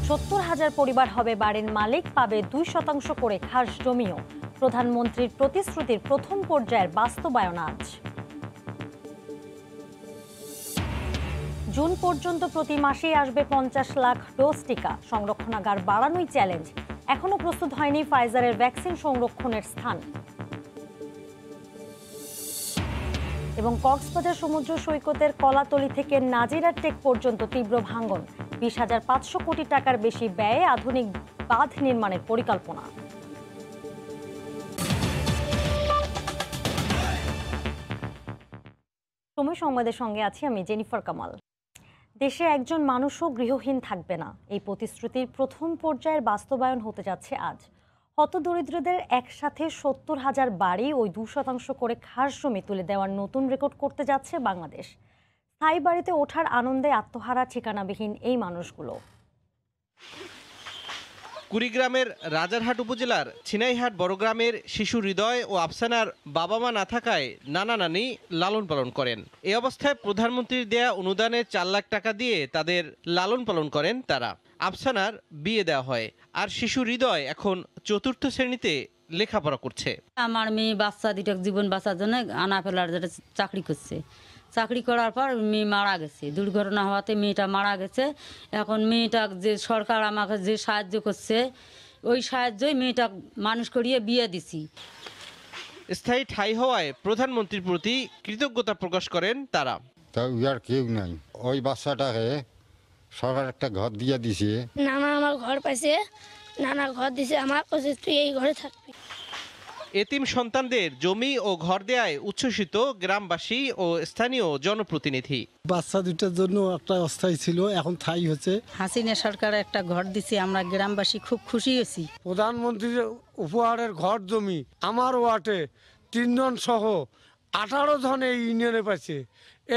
৭০,০০০ পরিবার হবে বাড়ির মালিক, পাবে ২% করে খাস জমিও। প্রধানমন্ত্রীর প্রতিশ্রুতির প্রথম পর্যায়ের বাস্তবায়ন আজ। জুন পর্যন্ত প্রতি মাসেই আসবে ৫০ লাখ ডোজ টিকা। সংরক্ষণাগার বাড়ানোই চ্যালেঞ্জ। এখনো প্রস্তুত হয়নি ফাইজারের ভ্যাকসিন সংরক্ষণের স্থান। এবং কক্সবাজার সমুদ্র সৈকতের কলাতলি থেকে নাজিরা টেক পর্যন্ত তীব্র ভাঙন। ২০,৫০০ কোটি টাকার বেশি ব্যয়ে আধুনিক বাঁধ নির্মাণের পরিকল্পনা। সময় সংবাদের সঙ্গে আছি আমি জেনিফার কামাল। দেশে একজন মানুষও গৃহহীন থাকবে না, এই প্রতিশ্রুতির প্রথম পর্যায়ের বাস্তবায়ন হতে যাচ্ছে আজ। হতদরিদ্রদের একসাথে ৭০,০০০ বাড়ি ও ২% করে খাস জমি তুলে দেওয়ার নতুন রেকর্ড করতে যাচ্ছে বাংলাদেশ। স্থায়ী বাড়িতে ওঠার আনন্দে আত্মহারা ঠিকানাবিহীন এই মানুষগুলো। কুড়িগ্রামের রাজারহাট উপজেলার ছিনাইহাট বড়গ্রামের শিশু হৃদয় ও আফসানার বাবা মা না থাকায় নানা নানি লালন পালন করেন। এই অবস্থায় প্রধানমন্ত্রীর দেয়া অনুদানে ৪ লাখ টাকা দিয়ে তাদের লালন পালন করেন তারা। আফসানার বিয়ে দেওয়া হয়, আর শিশু হৃদয় এখন ৪র্থ শ্রেণীতে লেখাপড়া করছে। আমার মেয়ে বাচ্চা দুটো জীবন বাঁচার জন্য আনা ফেলার চাকরি করছে। চাকরি করার পর মেয়ে মারা গেছে, দুর্ঘটনা হওয়াতে মেয়েটা মারা গেছে। এখন মেয়েটা যে সরকার আমাকে যে সাহায্য করছে, ওই সাহায্যই মেয়েটা মানুষ করিয়ে বিয়ে দিছি। স্থায়ী ঠাঁই হওয়ায় প্রধানমন্ত্রীর প্রতি কৃতজ্ঞতা প্রকাশ করেন তারা। তা আর কেউ নাই, ওই বাচ্চাটাকে সরকার একটা ঘর দিয়ে দিছে। নানা আমার ঘর পাইছে, নানা ঘর দিছে আমার, তুই এই ঘরে থাকবি। এতিম সন্তানদের জমি ও ঘর দেয়ায় উচ্ছ্বসিত গ্রামবাসী ও স্থানীয় জনপ্রতিনিধি। বাচ্চা দুটার জন্য একটা অস্থায়ী ছিল, এখন ঠাঁই হচ্ছে। হাসিনা সরকার একটা ঘর দিছে, আমরা গ্রামবাসী খুব খুশি হয়েছি। প্রধানমন্ত্রীর উপহারের ঘর জমি আমার ওয়ার্ডে ৩ জন সহ 18 জন এই ইউনিয়নে পাইছে।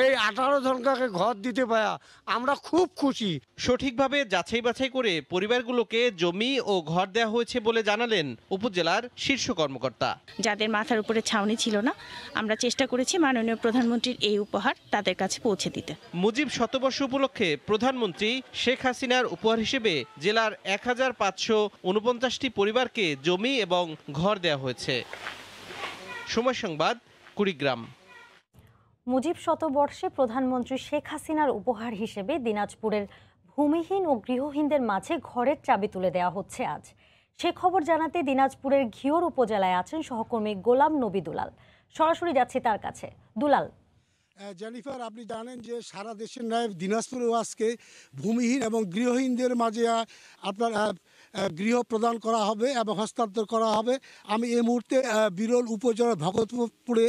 এই 18 জনকে ঘর দিতে পারা আমরা খুব খুশি। সঠিকভাবে যাচাই বাছাই করে পরিবারগুলোকে জমি ও ঘর দেওয়া হয়েছে বলে জানালেন উপজেলার শীর্ষ কর্মকর্তা। যাদের মাথার উপরে ছাউনি ছিল না, আমরা চেষ্টা করেছি মাননীয় প্রধানমন্ত্রীর এই উপহার তাদের কাছে পৌঁছে দিতে। মুজিব শতবর্ষ উপলক্ষে প্রধানমন্ত্রী শেখ হাসিনার উপহার হিসেবে জেলার ১,৫৪৯টি পরিবারকে জমি এবং ঘর দেওয়া হয়েছে। সময় সংবাদ, কুড়িগ্রাম। মুজিব শতবর্ষে প্রধানমন্ত্রী শেখ হাসিনার উপহার হিসেবে দিনাজপুরের ভূমিহীন ও গৃহহীনদের মাঝে ঘরের চাবি তুলে দেওয়া হচ্ছে আজ। সে খবর জানাতে দিনাজপুরের ঘিওর উপজেলায় আছেন সহকর্মী গোলাম নবী দুলাল। সরাসরি যাচ্ছি তার কাছে। দুলাল। জেনিফার, আপনি জানেন যে সারা দেশের ন্যায় দিনাজপুরেও আজকে ভূমিহীন এবং গৃহহীনদের মাঝে আপনার গৃহ প্রদান করা হবে এবং হস্তান্তর করা হবে। আমি এই মুহূর্তে বিরল উপজেলার ভগতপুরে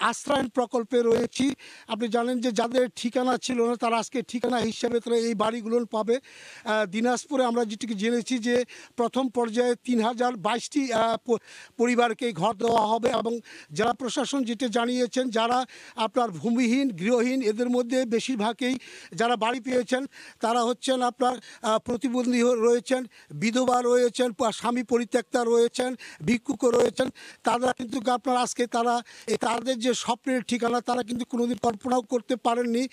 আশ্রয়ণ প্রকল্পে রয়েছি। আপনি জানেন যে যাদের ঠিকানা ছিল না, তারা আজকে ঠিকানা হিসেবে তারা এই বাড়িগুলো পাবে। দিনাজপুরে আমরা যেটিকে জেনেছি যে প্রথম পর্যায়ে ৩,০২২টি পরিবারকে ঘর দেওয়া হবে এবং জেলা প্রশাসন যেটা জানিয়েছেন, যারা আপনার ভূমিহীন গৃহহীন এদের মধ্যে বেশিরভাগই যারা বাড়ি পেয়েছেন তারা হচ্ছেন আপনার প্রতিবন্ধী রয়েছেন, বিধবা রয়েছেন, স্বামী পরিত্যক্তা রয়েছেন, ভিক্ষুক রয়েছেন। তারা কিন্তু আপনার আজকে তাদের যে স্বপ্নের ঠিকানা তারা কিন্তু কোনোদিন কল্পনাও করতে পারেননি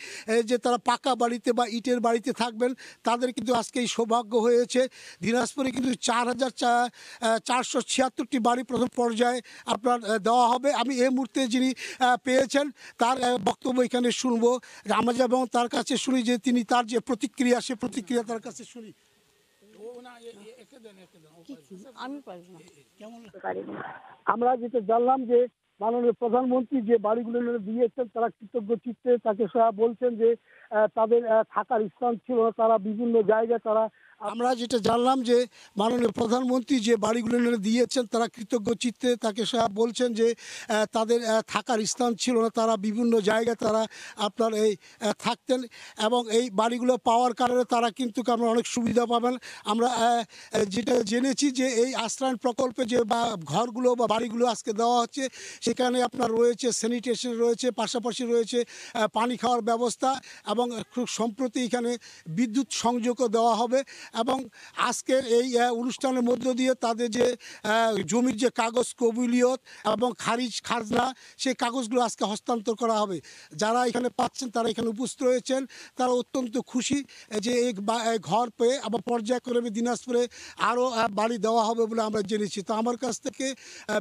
যে তারা পাকা বাড়িতে বা ইটের বাড়িতে থাকবেন। তাদের কিন্তু আজকে এই সৌভাগ্য হয়েছে। দিনাজপুরে কিন্তু ৪,৪৭৬টি বাড়ি প্রথম পর্যায়ে আপনার দেওয়া হবে। আমি এই মুহূর্তে যিনি পেয়েছেন তার বক্তব্য এখানে শুনবো। আমরা এবং তার কাছে শুনি যে তিনি তার যে প্রতিক্রিয়া, সে প্রতিক্রিয়া তার কাছে শুনি। আমরা যেটা জানলাম যে মাননীয় প্রধানমন্ত্রী যে বাড়িগুলো দিয়েছেন তারা কৃতজ্ঞ চিত্তে তাকে বলছেন যে তাদের থাকার স্থান ছিল না, তারা বিভিন্ন জায়গায় তারা। আমরা যেটা জানলাম যে মাননীয় প্রধানমন্ত্রী যে বাড়িগুলো দিয়েছেন তারা কৃতজ্ঞ চিত্তে তাকে বলছেন যে তাদের থাকার স্থান ছিল না, তারা বিভিন্ন জায়গায় তারা আপনার এই থাকতেন এবং এই বাড়িগুলো পাওয়ার কারণে তারা কিন্তু আমরা অনেক সুবিধা পাবেন। আমরা যেটা জেনেছি যে এই আশ্রয়ণ প্রকল্পে যে ঘরগুলো বা বাড়িগুলো আজকে দেওয়া হচ্ছে সেখানে আপনার রয়েছে স্যানিটেশন রয়েছে, পাশাপাশি রয়েছে পানি খাওয়ার ব্যবস্থা এবং খুব সম্প্রতি এখানে বিদ্যুৎ সংযোগও দেওয়া হবে। এবং আজকের এই অনুষ্ঠানের মধ্য দিয়ে তাদের যে জমির যে কাগজ কবুলিয়ত এবং খাজনা সেই কাগজগুলো আজকে হস্তান্তর করা হবে। যারা এখানে পাচ্ছেন তারা এখানে উপস্থিত রয়েছেন, তারা অত্যন্ত খুশি যে এই ঘর পেয়ে আবার পর্যায়ক্রমে দিনাজপুরে আরও বাড়ি দেওয়া হবে বলে আমরা জেনেছি। তো আমার কাছ থেকে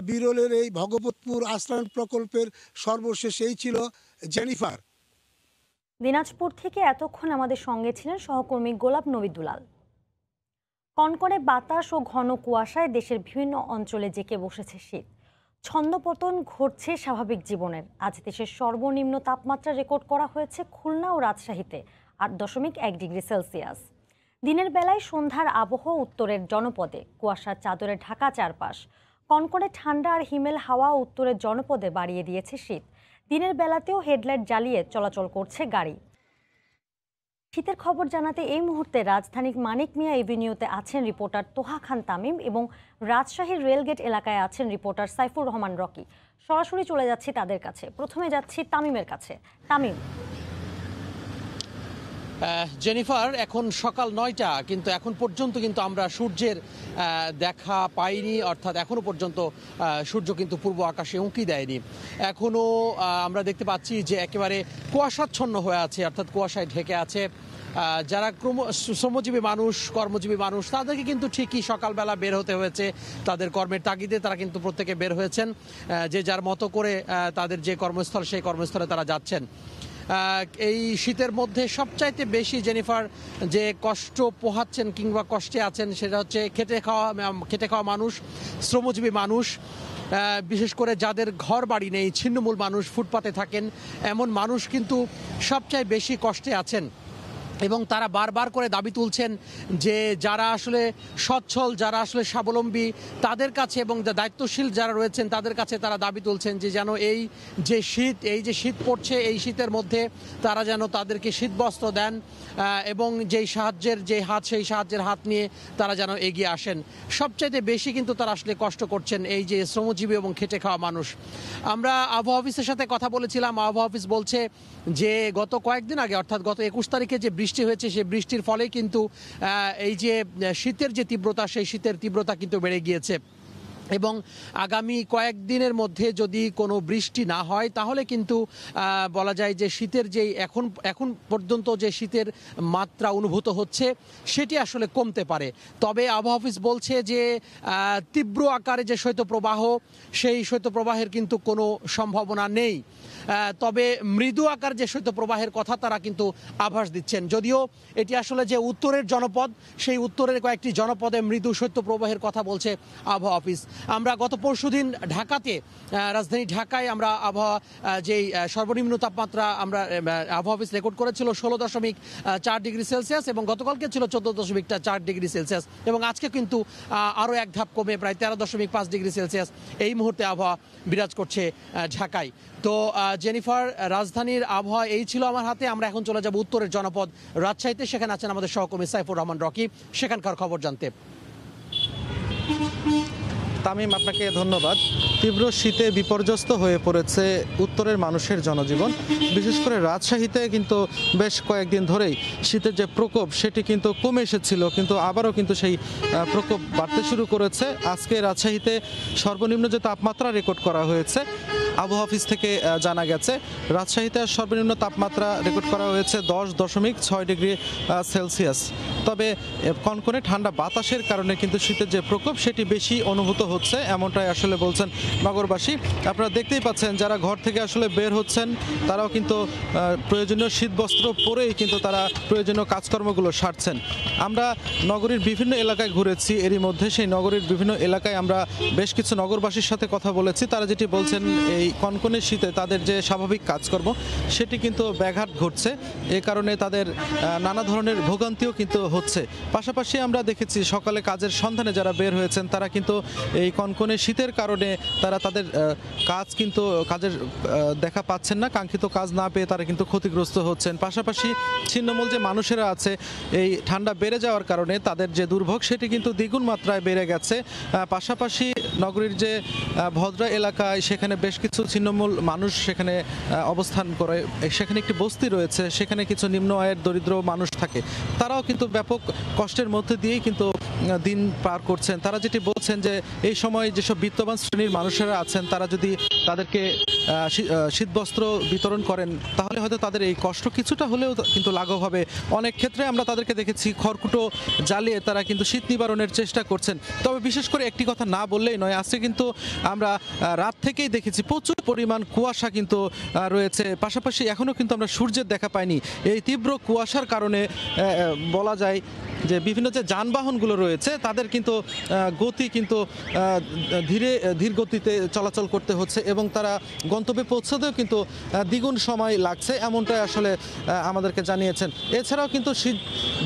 বিরলের এই ভগবতপুর আশ্রয়ণ প্রকল্পের সর্বশেষ এই ছিল জেনিফার। দিনাজপুর থেকে এতক্ষণ আমাদের সঙ্গে ছিলেন সহকর্মী গোলাপ নবী দুলাল। কনকনে বাতাস ও ঘন কুয়াশায় দেশের বিভিন্ন অঞ্চলে জেঁকে বসেছে শীত। ছন্দপতন ঘটছে স্বাভাবিক জীবনের। আজ দেশের সর্বনিম্ন তাপমাত্রা রেকর্ড করা হয়েছে খুলনা ও রাজশাহীতে 8.1 ডিগ্রি সেলসিয়াস। দিনের বেলায় সন্ধ্যার আবহ উত্তরের জনপদে কুয়াশার চাদরে ঢাকা চারপাশ। কনকনে ঠান্ডা আর হিমেল হাওয়া উত্তরের জনপদে বাড়িয়ে দিয়েছে শীত। দিনের বেলাতেও হেডলাইট জ্বালিয়ে চলাচল করছে গাড়ি। শীতের খবর জানাতে এই মুহূর্তে রাজধানীর মানিক মিয়া এভিনিউতে আছেন রিপোর্টার তোহা খান তামিম এবং রাজশাহীর রেলগেট এলাকায় আছেন রিপোর্টার সাইফুর রহমান রকি। সরাসরি চলে যাচ্ছি তাদের কাছে। প্রথমে যাচ্ছি তামিমের কাছে। তামিম। জেনিফার, এখন সকাল 9টা, কিন্তু এখন পর্যন্ত কিন্তু আমরা সূর্যের দেখা পাইনি, অর্থাৎ এখনো পর্যন্ত সূর্য কিন্তু পূর্ব আকাশে উঁকি দেয়নি। এখনো আমরা দেখতে পাচ্ছি যে একেবারে কুয়াশাচ্ছন্ন হয়ে আছে, অর্থাৎ কুয়াশায় ঢেকে আছে। যারা শ্রমজীবী মানুষ, কর্মজীবী মানুষ, তাদেরকে কিন্তু ঠিকই সকালবেলা বের হতে হয়েছে তাদের কর্মের তাগিদে। তারা কিন্তু প্রত্যেকে বের হয়েছেন, যে যার মতো করে তাদের যে কর্মস্থল সেই কর্মস্থলে তারা যাচ্ছেন। এই শীতের মধ্যে সবচাইতে বেশি জেনিফার যে কষ্ট পোহাচ্ছেন কিংবা কষ্টে আছেন সেটা হচ্ছে খেটে খাওয়া মানুষ, শ্রমজীবী মানুষ, বিশেষ করে যাদের ঘর বাড়ি নেই, ছিন্নমূল মানুষ, ফুটপাতে থাকেন, এমন মানুষ কিন্তু সবচাইতে বেশি কষ্টে আছেন। এবং তারা বারবার করে দাবি তুলছেন যে যারা আসলে সচ্ছল, যারা আসলে স্বাবলম্বী, তাদের কাছে এবং দায়িত্বশীল যারা রয়েছেন তাদের কাছে তারা দাবি তুলছেন যে যেন এই যে শীত পড়ছে, এই শীতের মধ্যে তারা যেন তাদেরকে শীতবস্ত্র দেন এবং যেই সাহায্যের যে হাত, সেই সাহায্যের হাত নিয়ে তারা যেন এগিয়ে আসেন। সবচাইতে বেশি কিন্তু তারা আসলে কষ্ট করছেন এই যে শ্রমজীবী এবং খেটে খাওয়া মানুষ। আমরা আবহাওয়া অফিসের সাথে কথা বলেছিলাম। আবহাওয়া অফিস বলছে যে গত কয়েকদিন আগে, অর্থাৎ গত 21 তারিখে যে বৃষ্টি হয়েছে, সেই বৃষ্টির ফলে কিন্তু এই যে শীতের যে তীব্রতা, সেই শীতের তীব্রতা কিন্তু বেড়ে গিয়েছে। এবং আগামী কয়েকদিনের মধ্যে যদি কোনো বৃষ্টি না হয় তাহলে কিন্তু বলা যায় যে শীতের যেই এখন পর্যন্ত যে শীতের মাত্রা অনুভূত হচ্ছে সেটি আসলে কমতে পারে। তবে আবহাওয়া অফিস বলছে যে তীব্র আকারে যে শৈত্যপ্রবাহ, সেই শৈত্যপ্রবাহের কিন্তু কোনো সম্ভাবনা নেই। তবে মৃদু আকার যে শৈত্যপ্রবাহের কথা তারা কিন্তু আভাস দিচ্ছেন। যদিও এটি আসলে যে উত্তরের জনপদ, সেই উত্তরের কয়েকটি জনপদে মৃদু শৈত্যপ্রবাহের কথা বলছে আবহাওয়া অফিস। আমরা গত পরশুদিন ঢাকাতে, রাজধানী ঢাকায় আমরা আবহাওয়া যেই সর্বনিম্ন তাপমাত্রা আমরা আবহাওয়া অফিস রেকর্ড করেছিল 16.4 ডিগ্রি সেলসিয়াস এবং গতকালকে ছিল 14.4 ডিগ্রি সেলসিয়াস এবং আজকে কিন্তু আরও এক ধাপ কমে প্রায় 13.5 ডিগ্রি সেলসিয়াস এই মুহূর্তে আবহাওয়া বিরাজ করছে ঢাকায়। তো জেনিফার, রাজধানীর আবহাওয়া এই ছিল আমার হাতে। আমরা এখন চলে যাব উত্তরের জনপদ রাজশাহীতে। সেখানে আছেন আমাদের সহকর্মী সাইফুর রহমান রকি, সেখানকার খবর জানতে। তামিম, আপনাকে ধন্যবাদ। তীব্র শীতে বিপর্যস্ত হয়ে পড়েছে উত্তরের মানুষের জনজীবন। বিশেষ করে রাজশাহীতে কিন্তু বেশ কয়েকদিন ধরেই শীতের যে প্রকোপ সেটি কিন্তু কমে এসেছিল, কিন্তু আবারও কিন্তু সেই প্রকোপ বাড়তে শুরু করেছে। আজকে রাজশাহীতে সর্বনিম্ন যে তাপমাত্রা রেকর্ড করা হয়েছে, আবহাওয়া অফিস থেকে জানা গেছে রাজশাহীতে সর্বনিম্ন তাপমাত্রা রেকর্ড করা হয়েছে 10.6 ডিগ্রি সেলসিয়াস। তবে কনকনে ঠান্ডা বাতাসের কারণে কিন্তু শীতের যে প্রকোপ সেটি বেশি অনুভূত হচ্ছে, এমনটাই আসলে বলছেন নগরবাসী। আপনারা দেখতেই পাচ্ছেন যারা ঘর থেকে আসলে বের হচ্ছেন তারাও কিন্তু প্রয়োজনীয় শীতবস্ত্র পরেই কিন্তু তারা প্রয়োজনীয় কাজকর্মগুলো সারছেন। আমরা নগরীর বিভিন্ন এলাকায় ঘুরেছি, এরই মধ্যে সেই নগরীর বিভিন্ন এলাকায় আমরা বেশ কিছু নগরবাসীর সাথে কথা বলেছি। তারা যেটি বলছেন এই কনকনে শীতে তাদের যে স্বাভাবিক কাজকর্ম সেটি কিন্তু ব্যাঘাত ঘটছে, এ কারণে তাদের নানা ধরনের ভোগান্তিও কিন্তু হচ্ছে। পাশাপাশি আমরা দেখেছি সকালে কাজের সন্ধানে যারা বের হয়েছেন তারা কিন্তু এই কনকনে শীতের কারণে তারা তাদের কাজের দেখা পাচ্ছেন না, কাঙ্ক্ষিত কাজ না পেয়ে তারা কিন্তু ক্ষতিগ্রস্ত হচ্ছেন। পাশাপাশি ছিন্নমূল যে মানুষেরা আছে এই ঠান্ডা বেড়ে যাওয়ার কারণে তাদের যে দুর্ভোগ সেটি কিন্তু দ্বিগুণ মাত্রায় বেড়ে গেছে। পাশাপাশি নগরীর যে ভদ্রা এলাকায় সেখানে বেশ কিছু ছিন্নমূল মানুষ সেখানে অবস্থান করে, সেখানে একটি বস্তি রয়েছে, সেখানে কিছু নিম্ন আয়ের দরিদ্র মানুষ থাকে, তারাও কিন্তু ব্যাপক কষ্টের মধ্যে দিয়েই কিন্তু দিন পার করছেন। তারা যেটি বলছেন যে এই সময় যেসব বিত্তবান শ্রেণীর মানুষেরা আছেন তারা যদি তাদেরকে শীতবস্ত্র বিতরণ করেন তাহলে হয়তো তাদের এই কষ্ট কিছুটা হলেও কিন্তু লাঘব হবে। অনেক ক্ষেত্রে আমরা তাদেরকে দেখেছি খড়কুটো জ্বালিয়ে তারা কিন্তু শীত নিবারণের চেষ্টা করছেন। তবে বিশেষ করে একটি কথা না বললেই নয়, আজকে কিন্তু আমরা রাত থেকেই দেখেছি প্রচুর পরিমাণ কুয়াশা কিন্তু রয়েছে, পাশাপাশি এখনও কিন্তু আমরা সূর্যের দেখা পাইনি। এই তীব্র কুয়াশার কারণে বলা যায় যে বিভিন্ন যে যানবাহনগুলো রয়েছে তাদের কিন্তু গতি কিন্তু ধীর গতিতে চলাচল করতে হচ্ছে এবং তারা গন্তব্যে পৌঁছাতেও কিন্তু দ্বিগুণ সময় লাগছে, এমনটাই আসলে আমাদেরকে জানিয়েছেন। এছাড়াও কিন্তু শীত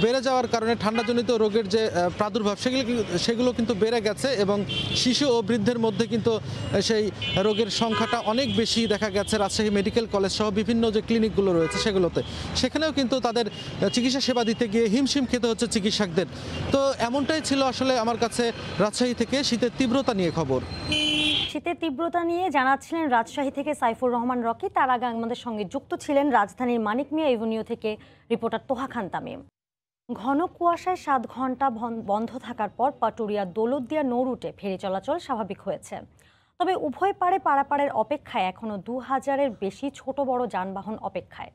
বেড়ে যাওয়ার কারণে ঠান্ডাজনিত রোগের যে প্রাদুর্ভাব সেগুলো কিন্তু বেড়ে গেছে এবং শিশু ও বৃদ্ধের মধ্যে কিন্তু সেই রোগের সংখ্যাটা অনেক বেশি দেখা গেছে। রাজশাহী মেডিকেল কলেজ সহ বিভিন্ন যে ক্লিনিকগুলো রয়েছে সেখানেও কিন্তু তাদের চিকিৎসা সেবা দিতে গিয়ে হিমশিম খেতে হচ্ছে চিকিৎসকদের। তো এমনটাই ছিল আসলে আমার কাছে রাজশাহী থেকে শীতের তীব্রতা নিয়ে খবর। শীতের তীব্রতা নিয়ে জানাচ্ছিলেন রাজশাহী থেকে সাইফুর রহমান রকি। তার আগে আমাদের সঙ্গে যুক্ত ছিলেন রাজধানীর মানিক মিয়া এভিনিউ থেকে রিপোর্টার তোহা খান তামিম। ঘন কুয়াশায় 7 ঘন্টা বন্ধ থাকার পর পাটুরিয়া দৌলতদিয়া নৌ রুটে ফেরি চলাচল স্বাভাবিক হয়েছে। তবে উভয় পারে পারাপারের অপেক্ষায় এখনও 2000-এর বেশি ছোট বড় যানবাহন অপেক্ষায়।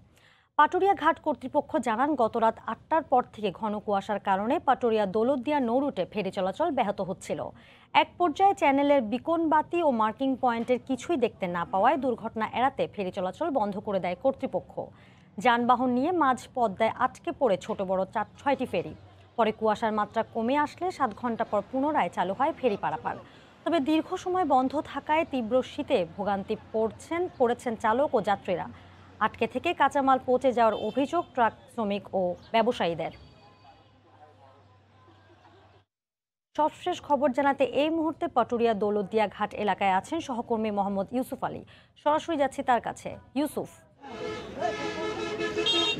পাটুরিয়া ঘাট কর্তৃপক্ষ জানান গত রাত 8টার পর থেকে ঘন কুয়াশার কারণে পাটুরিয়া দৌলতদিয়া নৌ রুটে ফেরি চলাচল ব্যাহত হচ্ছিল। এক পর্যায়ে চ্যানেলের বিকন বাতি ও মার্কিং পয়েন্টের কিছুই দেখতে না পাওয়ায় দুর্ঘটনা এড়াতে ফেরি চলাচল বন্ধ করে দেয় কর্তৃপক্ষ। যানবাহন নিয়ে মাঝ পদ্মায় আটকে পড়ে ছোট বড় 6টি ফেরি। পরে কুয়াশার মাত্রা কমে আসলে 7 ঘন্টা পর পুনরায় চালু হয় ফেরি পারাপার। তবে দীর্ঘ সময় বন্ধ থাকায় তীব্র শীতে ভোগান্তি পড়েছেন চালক ও যাত্রীরা। আটকে থেকে কাঁচামাল পৌঁছে যাওয়ার অভিযোগ ট্রাক শ্রমিক ও ব্যবসায়ীদের। সবশেষ খবর জানাতে এই মুহূর্তে পাটুরিয়া দৌলতদিয়া ঘাট এলাকায় আছেন সহকর্মী মোহাম্মদ ইউসুফ আলী। সরাসরি যাচ্ছি তার কাছে। ইউসুফ।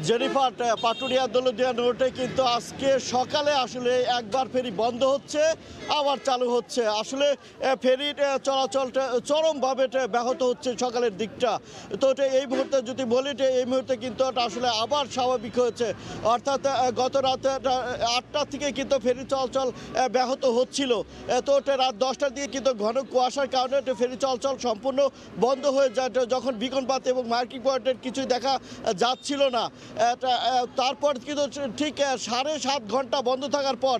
জেনিফার, পাটুরিয়া দৌলতদিয়া রোডে কিন্তু আজকে সকালে আসলে একবার ফেরি বন্ধ হচ্ছে আবার চালু হচ্ছে। আসলে ফেরির চলাচলটা চরমভাবে ব্যাহত হচ্ছে সকালের দিকটা। তো এই মুহূর্তে যদি বলি এই মুহূর্তে কিন্তু আসলে আবার স্বাভাবিক হয়েছে, অর্থাৎ গত রাতে 8টা থেকে কিন্তু ফেরি চলাচল ব্যাহত হচ্ছিল। তো রাত 10টার দিকে কিন্তু ঘন কুয়াশার কারণে ফেরি চলাচল সম্পূর্ণ বন্ধ হয়ে যায়, যখন বিকন বাতি এবং মার্কিং পয়েন্টের কিছুই দেখা যাচ্ছিল না। তারপর কিন্তু ঠিক 7.5 ঘন্টা বন্ধ থাকার পর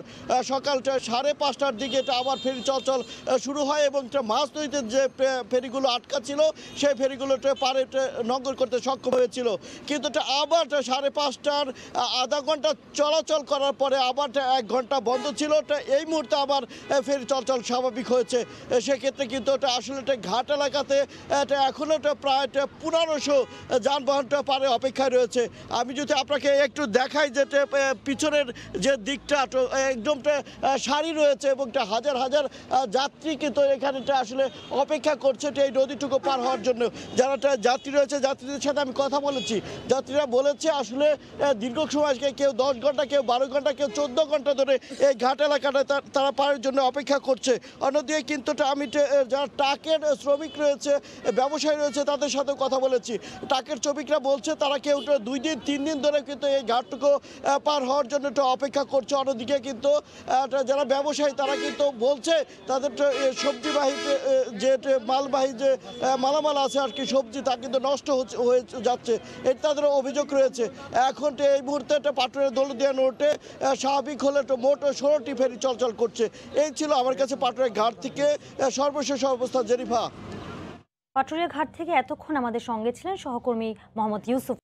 সকাল 5:30টার দিকে এটা আবার ফেরি চলাচল শুরু হয় এবং মাছ নদীতে যে ফেরিগুলো আটকা ছিল সেই ফেরিগুলো পারে নঙ্গর করতে সক্ষম হয়েছিল। কিন্তু আবার 5:30টার আধা ঘন্টা চলাচল করার পরে আবার 1 ঘন্টা বন্ধ ছিল। এই মুহূর্তে আবার ফেরি চলাচল স্বাভাবিক হয়েছে। সেক্ষেত্রে কিন্তু আসলে ঘাট এলাকাতে এখনও প্রায় 1500 যানবাহনটা পারে অপেক্ষায় রয়েছে। আমি যদি আপনাকে একটু দেখাই যে পিছনের যে দিকটা একদম সারি রয়েছে এবং হাজার হাজার যাত্রী কিন্তু এখানে আসলে অপেক্ষা করছে এই নদীটুকু পার হওয়ার জন্য। যারা যাত্রী রয়েছে যাত্রীদের সাথে আমি কথা বলেছি, যাত্রীরা বলেছে আসলে দীর্ঘ সময় কেউ 10 ঘন্টা, কেউ 12 ঘন্টা, কেউ 14 ঘন্টা ধরে এই ঘাট এলাকাটা তারা পারের জন্য অপেক্ষা করছে। অন্যদিকে কিন্তু আমি যারা ট্রাকের শ্রমিক রয়েছে, ব্যবসায়ী রয়েছে তাদের সাথে কথা বলেছি। ট্রাকের শ্রমিকরা বলছে তারা কেউ 2 দিন 3 দিন ধরে কিন্তু এই ঘাটটুকু পার হওয়ার জন্য অপেক্ষা করছে। অন্যদিকে কিন্তু যারা ব্যবসায়ী তারা কিন্তু বলছে তাদের সবজিবাহী যে মালবাহী যে মালামাল আছে আর কি সবজি তা কিন্তু নষ্ট হয়ে যাচ্ছে, এটা তাদের অভিযোগ রয়েছে। এখন এই মুহূর্তে পাটুরিয়া দৌলতদিয়া রোডে স্বাভাবিক হলে মোট 16টি ফেরি চলাচল করছে। এই ছিল আমার কাছে পাটুরিয়া ঘাট থেকে সর্বশেষ অবস্থা। জেরিফা। পাটুরিয়া ঘাট থেকে এতক্ষণ আমাদের সঙ্গে ছিলেন সহকর্মী মোহাম্মদ ইউসুফ।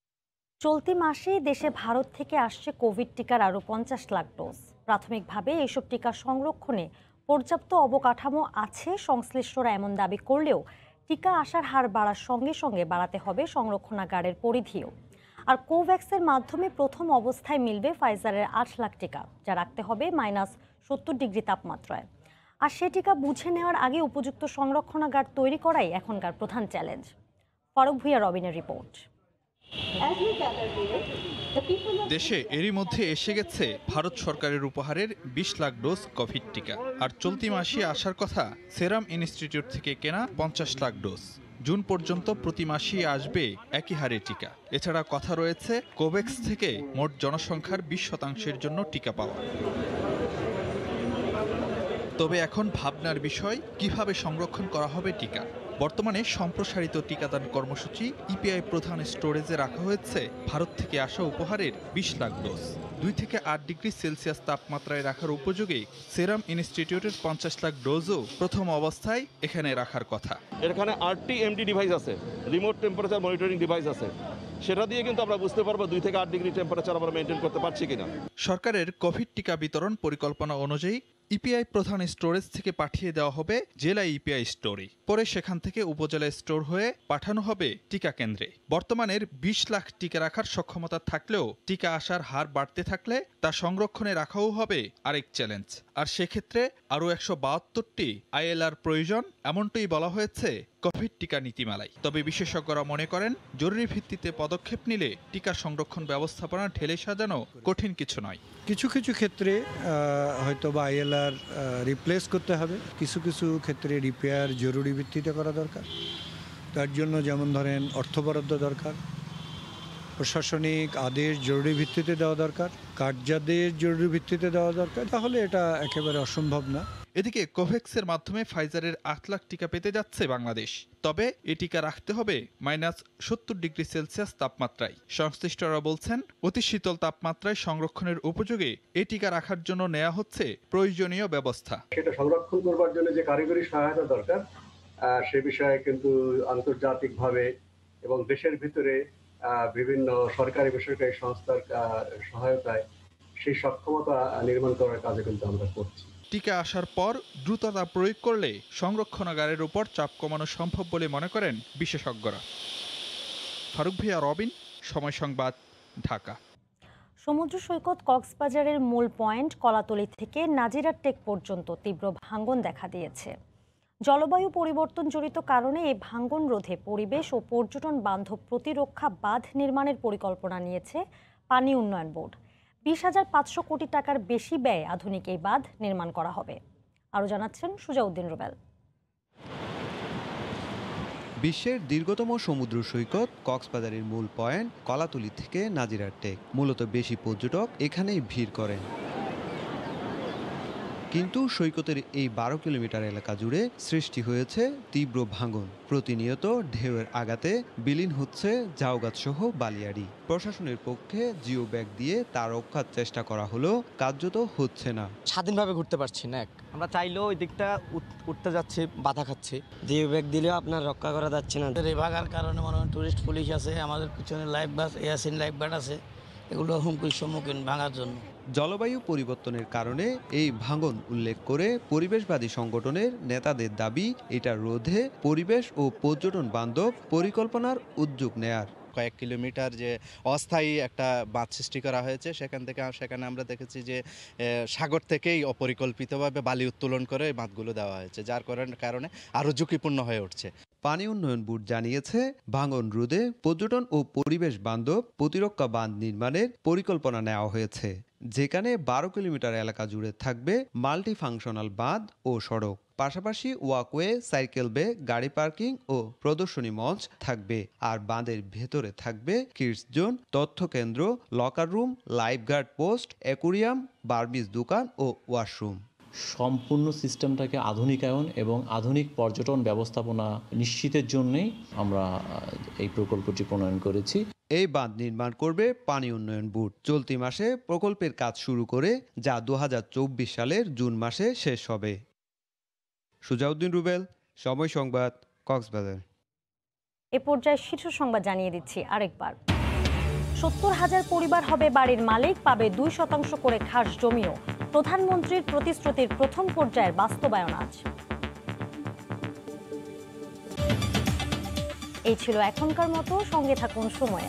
চলতি মাসেই দেশে ভারত থেকে আসছে কোভিড টিকার আরও 50 লাখ ডোজ। প্রাথমিকভাবে এইসব টিকা সংরক্ষণে পর্যাপ্ত অবকাঠামো আছে সংশ্লিষ্টরা এমন দাবি করলেও টিকা আসার হার বাড়ার সঙ্গে সঙ্গে বাড়াতে হবে সংরক্ষণাগারের পরিধিও। আর কোভ্যাক্সের মাধ্যমে প্রথম অবস্থায় মিলবে ফাইজারের 8 লাখ টিকা, যা রাখতে হবে -70 ডিগ্রি তাপমাত্রায়। আর সে টিকা বুঝে নেওয়ার আগে উপযুক্ত সংরক্ষণাগার তৈরি করাই এখনকার প্রধান চ্যালেঞ্জ। ফারুক ভুইয়া রবিনের রিপোর্ট। দেশে এরই মধ্যে এসে গেছে ভারত সরকারের উপহারের ২০ লাখ ডোজ কোভিড টিকা। আর চলতি মাসে আসার কথা সেরাম ইনস্টিটিউট থেকে কেনা ৫০ লাখ ডোজ। জুন পর্যন্ত প্রতি মাসেই আসবে একই হারে টিকা। এছাড়া কথা রয়েছে কোভ্যাক্স থেকে মোট জনসংখ্যার ২০% জন্য টিকা পাওয়া। তবে এখন ভাবনার বিষয় কিভাবে সংরক্ষণ করা হবে টিকা। বর্তমানে সম্প্রসারিত টিকাদান কর্মসূচি ইপিআই প্রধান স্টোরেজে রাখা হয়েছে ভারত থেকে আসা উপহারের ২০ লাখ ডোজ। ২ থেকে ৮ ডিগ্রি সেলসিয়াস তাপমাত্রায় রাখার উপযোগী সেরাম ইনস্টিটিউটের ৫০ লাখ ডোজও প্রথম অবস্থায় এখানে রাখার কথা। এখানে RTMD ডিভাইস আছে, রিমোট টেম্পারেচার মনিটরিং ডিভাইস আছে, সেটা দিয়ে কিন্তু আমরা বুঝতে পারবো ২ থেকে ৮ ডিগ্রি টেম্পারেচার আমরা মেনটেন করতে পারছি কিনা। সরকারের কোভিড টিকা বিতরণ পরিকল্পনা অনুযায়ী ইপিআই প্রধান স্টোরেজ থেকে পাঠিয়ে দেওয়া হবে জেলা ইপিআই স্টোরে, পরে সেখান থেকে উপজেলা স্টোর হয়ে পাঠানো হবে টিকা কেন্দ্রে। বর্তমানের ২০ লাখ টিকা রাখার সক্ষমতা থাকলেও টিকা আসার হার বাড়তে থাকলে তা সংরক্ষণে রাখাও হবে আরেক চ্যালেঞ্জ। আর সেক্ষেত্রে আরও ১৭২টি ILR প্রয়োজন, এমনটাই বলা হয়েছে কোভিড টিকা নীতিমালায়। তবে বিশেষজ্ঞরা মনে করেন জরুরি ভিত্তিতে পদক্ষেপ নিলে টিকা সংরক্ষণ ব্যবস্থাপনা ঢেলে সাজানো কঠিন কিছু নয়। কিছু কিছু ক্ষেত্রে হয়তো বা ILR রিপ্লেস করতে হবে, কিছু কিছু ক্ষেত্রে রিপেয়ার জরুরি ভিত্তিতে করা দরকার। তার জন্য যেমন ধরেন অর্থ বরাদ্দ দরকার, প্রশাসনিক আদেশ জরুরি ভিত্তিতে দেওয়া দরকার, কার্যাদেশ জরুরি ভিত্তিতে দেওয়া দরকার, তাহলে এটা একেবারে অসম্ভব না। এদিকে কোভ্যাক্সের মাধ্যমে ফাইজারের ৮ লাখ টিকা পেতে যাচ্ছে বাংলাদেশ। তবে এই টিকা রাখতে হবে -৭০ ডিগ্রি সেলসিয়াস তাপমাত্রায়। সংশ্লিষ্টরা বলছেন অতি শীতল তাপমাত্রায় সংরক্ষণের উপযোগী এই টিকা রাখার জন্য নেওয়া হচ্ছে প্রয়োজনীয় ব্যবস্থা। সেটা সংরক্ষণ করবার জন্য যে কারিগরি সহায়তা দরকার, সে বিষয়ে কিন্তু আন্তর্জাতিকভাবে এবং দেশের ভিতরে বিভিন্ন সরকারি বেসরকারি সংস্থার সহায়তায় সেই সক্ষমতা নির্মাণ করার কাজে কিন্তু আমরা করছি। টিকা আসার পর দ্রুততা প্রয়োগ করলে সংরক্ষণাগারের উপর চাপ কমানো সম্ভব বলে মনে করেন বিশেষজ্ঞরা। ফারুক ভিয়া, রবিন, সময় সংবাদ, ঢাকা। সমুদ্র সৈকত কক্সবাজারের মূল পয়েন্ট কলাতলী থেকে নাজিরার টেক পর্যন্ত তীব্র ভাঙন দেখা দিয়েছে। জলবায়ু পরিবর্তন জড়িত কারণে এই ভাঙন রোধে পরিবেশ ও পর্যটন বান্ধব প্রতিরক্ষা বাঁধ নির্মাণের পরিকল্পনা নিয়েছে পানি উন্নয়ন বোর্ড। ২০,৫০০ কোটি টাকার বেশি ব্যয়ে আধুনিক এই বাঁধ নির্মাণ করা হবে। আরও জানাচ্ছেন সুজাউদ্দিন রুবেল। বিশ্বের দীর্ঘতম সমুদ্র সৈকত কক্সবাজারের মূল পয়েন্ট কলাতলী থেকে নাজিরার টেক। মূলত বেশি পর্যটক এখানেই ভিড় করেন। কিন্তু সৈকতের এই ১২ কিলোমিটার এলাকা জুড়ে সৃষ্টি হয়েছে তীব্র ভাঙন। প্রতিনিয়ত ঢেউয়ের আঘাতে বিলীন হচ্ছে ঝাউগাছ সহ বালিয়াড়ি। প্রশাসনের পক্ষে জিও ব্যাগ দিয়ে তা রক্ষার চেষ্টা করা হলেও কার্যত হচ্ছে না। স্বাধীনভাবে ঘুরতে পারছি না, আমরা চাইলেও ওই দিকটা উঠতে যাচ্ছে, বাধা খাচ্ছে। জিও ব্যাগ দিলেও আপনার রক্ষা করা যাচ্ছে না। এই ভাগার কারণে মনে হয় টুরিস্ট পুলিশ আছে, আমাদের পিছনে লাইফ বাস এয়াসিন লাইফ গার্ড আছে, এগুলো হুমকির সম্মুখীন ভাঙার জন্য। জলবায়ু পরিবর্তনের কারণে এই ভাঙন উল্লেখ করে পরিবেশবাদী সংগঠনের নেতাদের দাবি এটা রোধে পরিবেশ ও পর্যটন বান্ধব পরিকল্পনার উদ্যোগ নেয়ার। কয়েক কিলোমিটার যে অস্থায়ী একটা বাঁধ সৃষ্টি করা হয়েছে, সেখানে আমরা দেখেছি যে সাগর থেকেই অপরিকল্পিতভাবে বালি উত্তোলন করে বাঁধগুলো দেওয়া হয়েছে, যার কারণে আরও ঝুঁকিপূর্ণ হয়ে উঠছে। পানি উন্নয়ন বোর্ড জানিয়েছে ভাঙন রোধে পর্যটন ও পরিবেশ বান্ধব প্রতিরক্ষা বাঁধ নির্মাণের পরিকল্পনা নেওয়া হয়েছে, যেখানে ১২ কিলোমিটার এলাকা জুড়ে থাকবে মাল্টি ফাংশনাল বাঁধ ও সড়ক। পাশাপাশি ওয়াকওয়ে, সাইকেল বে, গাড়ি পার্কিং ও প্রদর্শনী মঞ্চ থাকবে। আর বাঁধের ভেতরে থাকবে কিডস জোন, তথ্য কেন্দ্র, locker room, lifeguard post, aquarium, বারবিজ দোকান ও ওয়াশরুম। সম্পূর্ণ সিস্টেমটাকে আধুনিকায়ন এবং আধুনিক পর্যটন ব্যবস্থাপনা নিশ্চিতের জন্যই আমরা এই প্রকল্পটি প্রণয়ন করেছি। এই বাঁধ নির্মাণ করবে পানি উন্নয়ন বোর্ড। চলতি মাসে প্রকল্পের কাজ শুরু করে যা ২০২৪ সালের জুন মাসে শেষ হবে। সুজাউদ্দিন রুবেল, সময় সংবাদ, কক্সবাজার। এ পর্যায়ে শীর্ষ সংবাদ জানিয়ে দিচ্ছি আরেকবার। ৭০,০০০ পরিবার হবে বাড়ির মালিক, পাবে ২% করে খাস জমিও। প্রধানমন্ত্রীর প্রতিশ্রুতির প্রথম পর্যায়ের বাস্তবায়ন আজ। এই ছিল এখনকার মতো, সঙ্গে থাকুন সময়।